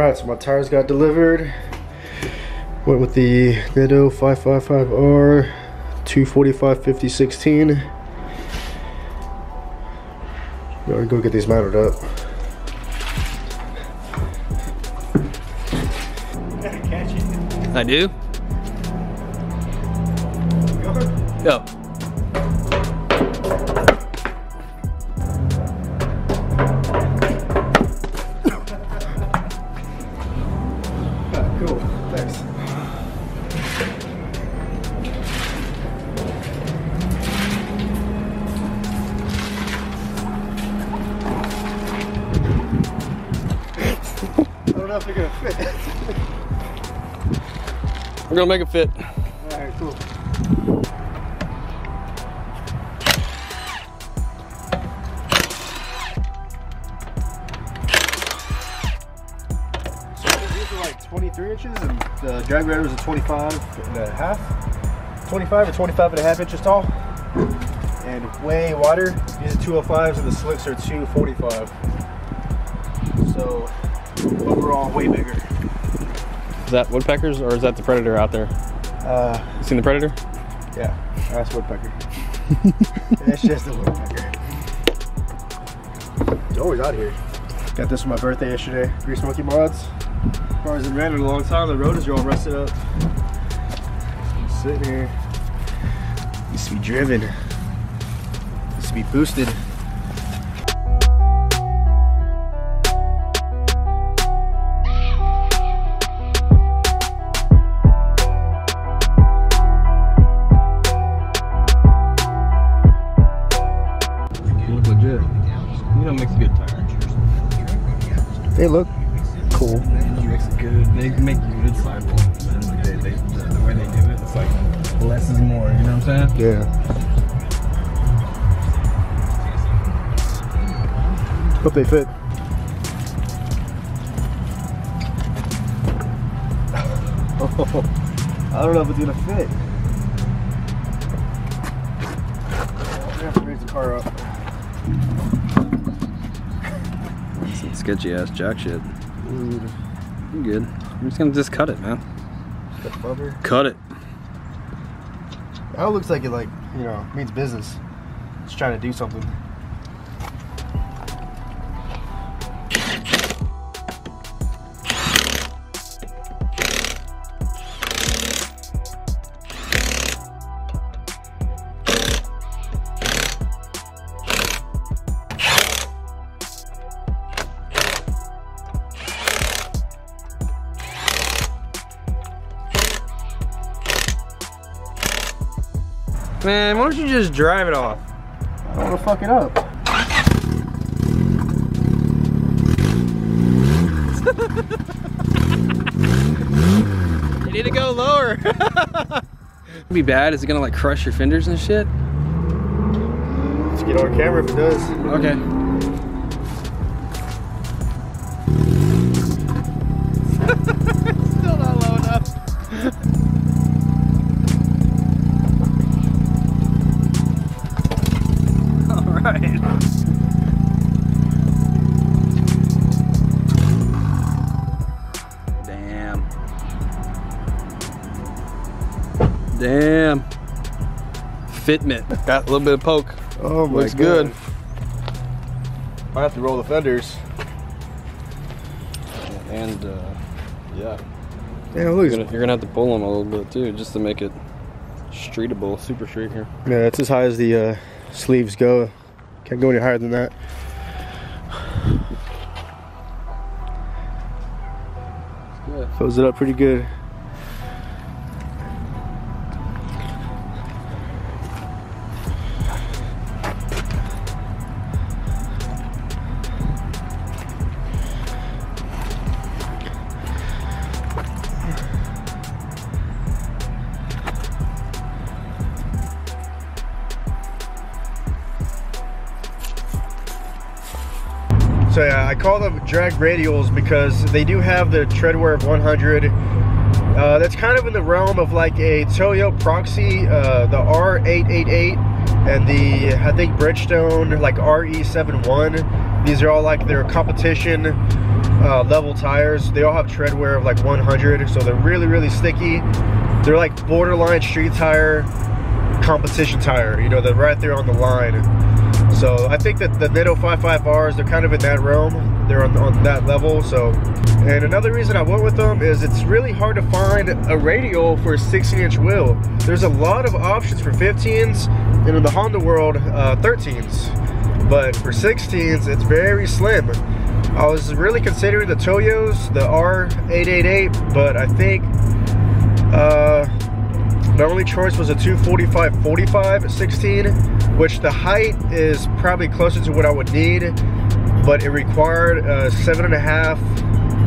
Alright, so my tires got delivered. Went with the Nitto 555R 245/50/16. Gotta go get these mounted up. I do? Go. Cool, thanks. I don't know if they're gonna fit. We're gonna make it fit. Alright, cool. So these are like 23 inches and the drag radials are 25.5. 25 or 25.5 inches tall. And way wider. These are 205s and the slicks are 245. So overall way bigger. Is that woodpeckers or is that the predator out there? You seen the predator? Yeah, that's woodpecker. That's just a woodpecker. It's always out here. Got this for my birthday yesterday. GreaseMonkeyRepairs. Cars have ran in a long time. The rotors are all rusted up. Sitting here. Needs to be driven. Needs to be boosted. They look cool. They make good sidewalks, man. The way they do it, it's like less is more, you know what I'm saying? Yeah. Hope they fit. Oh, I don't know if it's gonna fit. We're gonna have to raise the car up. Some sketchy ass jack shit. Dude. I'm good. I'm just cut it, man. Cut it. That looks like it, like, you know, means business. It's trying to do something. Man, why don't you just drive it off? I don't want to fuck it up. You need to go lower. It'd be bad. Is it gonna like crush your fenders and shit? Let's get on camera if it does. Okay. Still not low enough. Alright. Damn. Fitment. Got a little bit of poke. Oh my Looks God. good. Might have to roll the fenders. And yeah. Yeah, look. You're gonna have to pull them a little bit too, just to make it streetable, super street here. Yeah, that's as high as the sleeves go. Can't go any higher than that. Good. Fills it up pretty good. So yeah, I call them drag radials because they do have the tread wear of 100. That's kind of in the realm of like a Toyo Proxy, the R888, and the, I think, Bridgestone, like RE71. These are all like their competition level tires. They all have tread wear of like 100, so they're really sticky. They're like borderline street tire, competition tire, you know, they're right there on the line. So I think that the Nitto 555Rs, they're kind of in that realm. They're on that level. So, and another reason I went with them is it's really hard to find a radial for a 16-inch wheel. There's a lot of options for 15s, and in the Honda world, 13s. But for 16s, it's very slim. I was really considering the Toyos, the R888, but I think my only choice was a 245/45 16, which the height is probably closer to what I would need, but it required a 7.5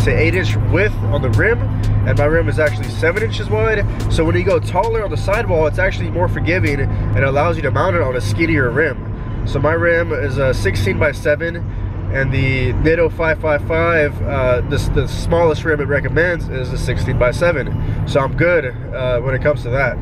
to 8 inch width on the rim, and my rim is actually 7 inches wide. So when you go taller on the sidewall, it's actually more forgiving and allows you to mount it on a skinnier rim. So my rim is a 16/7, and the Nitto 555, the smallest rim it recommends is a 16/7. So I'm good when it comes to that.